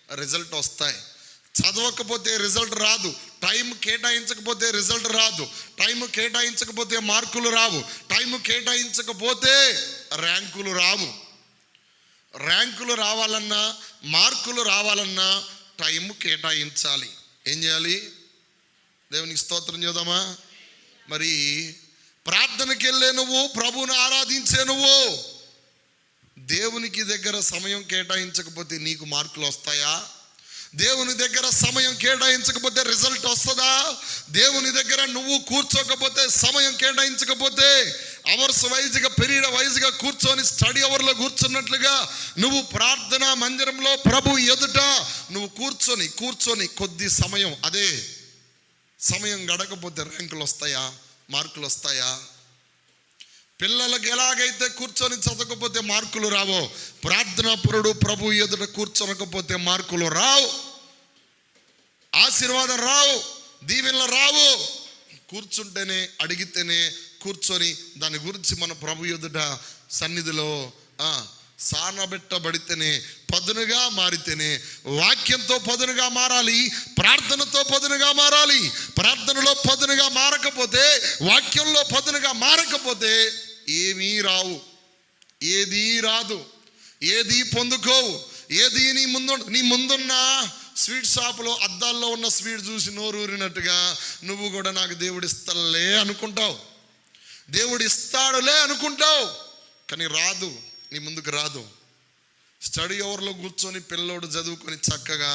Result వస్తాయి. చదవకపోతే result రాదు. టైం కేటాయించకపోతే రిజల్ట్ రాదు. టైం కేటాయించకపోతే మార్కులు రావు. టైం కేటాయించకపోతే ర్యాంకులు రావు. ర్యాంకులు రావాలన్నా, మార్కులు రావాలన్నా టైం కేటాయించాలి. ఏం చేయాలి? దేవునికి స్తోత్రం చేద్దామా? మరి ప్రార్థనకి వెళ్ళే నువ్వు, ప్రభువుని ఆరాధించే నువ్వు, దేవునికి దగ్గర సమయం కేటాయించకపోతే నీకు మార్కులు వస్తాయా? దేవుని దగ్గర సమయం కేటాయించకపోతే రిజల్ట్ వస్తుందా? దేవుని దగ్గర నువ్వు కూర్చోకపోతే, సమయం కేటాయించకపోతే, అవర్స్ వైజ్గా, పీరియడ్ వైజ్గా కూర్చొని స్టడీ అవర్లో కూర్చున్నట్లుగా నువ్వు ప్రార్థనా మందిరంలో ప్రభు ఎదుట నువ్వు కూర్చొని కొద్ది సమయం, అదే సమయం గడకపోతే ర్యాంకులు వస్తాయా? మార్కులు వస్తాయా? పిల్లలకు ఎలాగైతే కూర్చొని చదవకపోతే మార్కులు రావో, ప్రార్థనా పరుడు ప్రభు ఎదుట కూర్చొనకపోతే మార్కులు రావు, ఆశీర్వాదం రావు, దీవెనలు రావు. కూర్చుంటేనే, అడిగితేనే, కూర్చొని దాని గురించి మన ప్రభు ఎదుట సన్నిధిలో సానబెట్టబడితేనే, పదునుగా మారితేనే, వాక్యంతో పదునుగా మారాలి, ప్రార్థనతో పదునుగా మారాలి. ప్రార్థనలో పదునుగా మారకపోతే, వాక్యంలో పదునుగా మారకపోతే ఏమీ రావు, ఏదీ రాదు, ఏదీ పొందుకోవు. ఏది నీ ముందున్న స్వీట్ షాపులో అద్దాల్లో ఉన్న స్వీట్ చూసి నోరూరినట్టుగా నువ్వు కూడా నాకు దేవుడు ఇస్తాడులే అనుకుంటావు, దేవుడు ఇస్తాడులే అనుకుంటావు, కానీ రాదు, నీ ముందుకు రాదు. స్టడీ అవర్లో కూర్చొని పిల్లోడు చదువుకొని చక్కగా